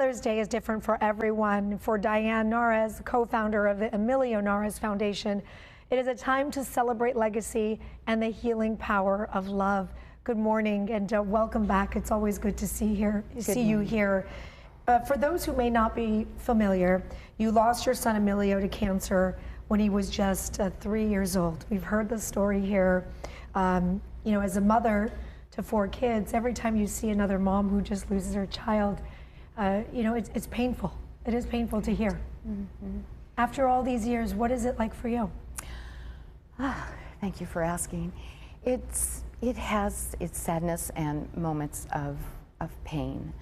Mother's Day is different for everyone. For Diane Nares, co-founder of the Emilio Nares Foundation, it is a time to celebrate legacy and the healing power of love. Good morning and welcome back. It's always good to see you here. For those who may not be familiar, you lost your son Emilio to cancer when he was just 3 years old. We've heard the story here. You know, as a mother to 4 kids, every time you see another mom who just loses her child, you know, it's painful. It is painful to hear. Mm-hmm. After all these years, what is it like for you? Thank you for asking. It has its sadness and moments of pain.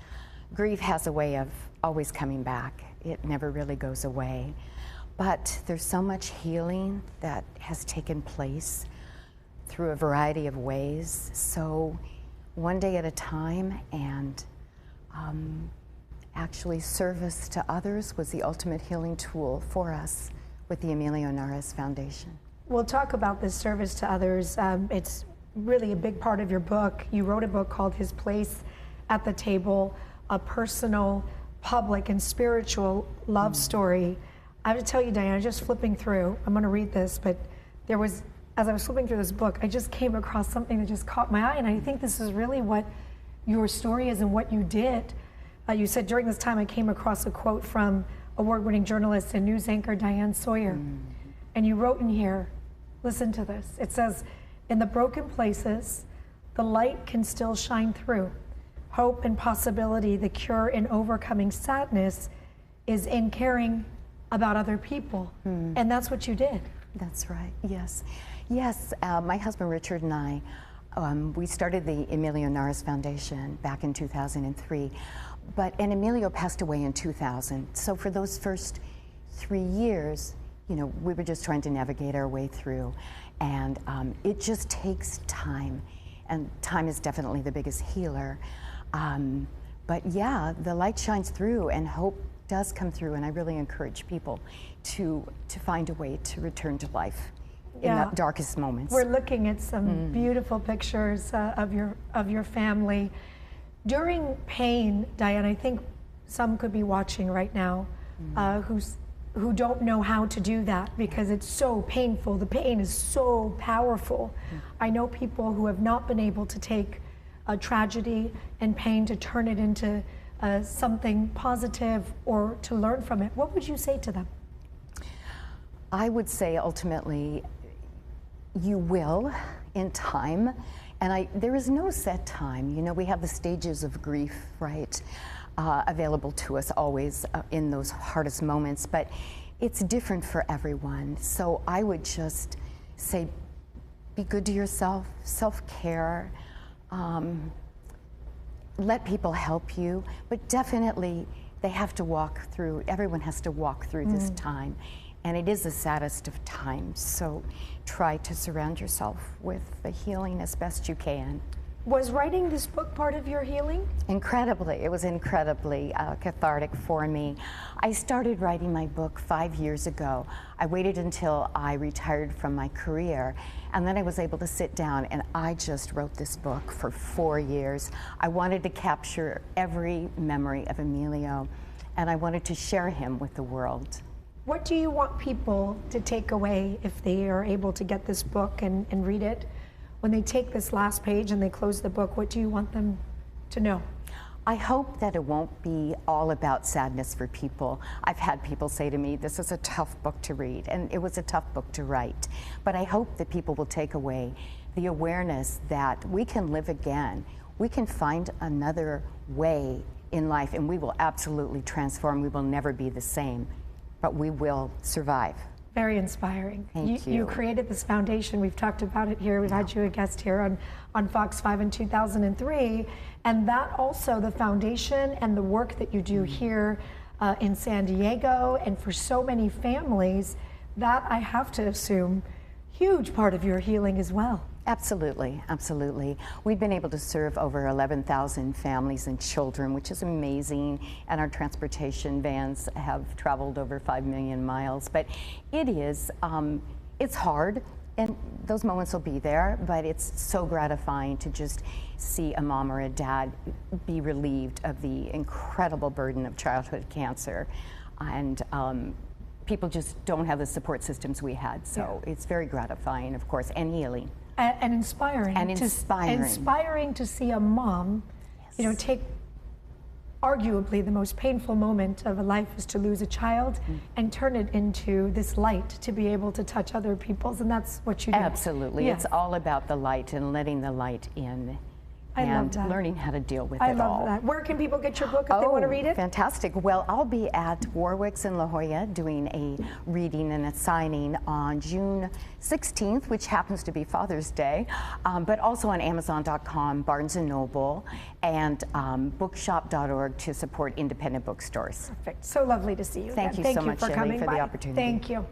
Grief has a way of always coming back. It never really goes away. But there's so much healing that has taken place through a variety of ways. So one day at a time, and actually service to others was the ultimate healing tool for us with the Emilio Nares Foundation. We'll talk about this service to others. It's really a big part of your book. You wrote a book called His Place at the Table, a personal, public, and spiritual love story. I have to tell you, Diana, just flipping through, I'm gonna read this, but there was, as I was flipping through this book, I just came across something that just caught my eye, and I think this is really what your story is and what you did. You said during this time I came across a quote from award-winning journalist and news anchor Diane Sawyer. And you wrote in here, listen to this. It says, in the broken places, the light can still shine through. Hope and possibility, the cure in overcoming sadness is in caring about other people. And that's what you did. That's right, yes. Yes, my husband Richard and I, we started the Emilio Nares Foundation back in 2003. And Emilio passed away in 2000. So for those first 3 years, you know, we were just trying to navigate our way through. And it just takes time. And time is definitely the biggest healer. But yeah, the light shines through and hope does come through. And I really encourage people to find a way to return to life in the darkest moments. We're looking at some beautiful pictures of your family. During pain, Diane, I think some could be watching right now who don't know how to do that because it's so painful. The pain is so powerful. I know people who have not been able to take a tragedy and pain to turn it into something positive or to learn from it. What would you say to them? I would say ultimately, you will in time. And there is no set time. You know, we have the stages of grief, right, available to us always in those hardest moments, but it's different for everyone. So I would just say, be good to yourself, self-care, let people help you, but definitely they have to walk through, everyone has to walk through this time. And it is the saddest of times, so try to surround yourself with the healing as best you can. Was writing this book part of your healing? Incredibly, it was incredibly cathartic for me. I started writing my book 5 years ago. I waited until I retired from my career, and then I was able to sit down and I just wrote this book for 4 years. I wanted to capture every memory of Emilio, and I wanted to share him with the world. What do you want people to take away if they are able to get this book and read it? When they take this last page and they close the book, what do you want them to know? I hope that it won't be all about sadness for people. I've had people say to me, this is a tough book to read, and it was a tough book to write. But I hope that people will take away the awareness that we can live again. We can find another way in life, and we will absolutely transform. We will never be the same. But we will survive. Very inspiring. Thank you. You created this foundation. We've talked about it here. We've had you a guest here on Fox 5 in 2003. And that also, the foundation and the work that you do here in San Diego and for so many families, that I have to assume, huge part of your healing as well. Absolutely, absolutely. We've been able to serve over 11,000 families and children, which is amazing, and our transportation vans have traveled over 5 million miles. But it is, it's hard, and those moments will be there, but it's so gratifying to just see a mom or a dad be relieved of the incredible burden of childhood cancer. And people just don't have the support systems we had. So it's very gratifying, of course, and healing. And inspiring. And inspiring. Inspiring to see a mom, you know, take arguably the most painful moment of a life is to lose a child and turn it into this light to be able to touch other people's, and that's what you do. Absolutely. Yeah. It's all about the light and letting the light in. I love And that. learning how to deal with I it all. love that. Where can people get your book if they want to read it? Fantastic. Well, I'll be at Warwick's in La Jolla doing a reading and a signing on June 16th, which happens to be Father's Day, but also on Amazon.com, Barnes & Noble, and bookshop.org to support independent bookstores. Perfect. So lovely to see you. Thank again. you so much, for Shelley, coming for the by. opportunity. Thank you.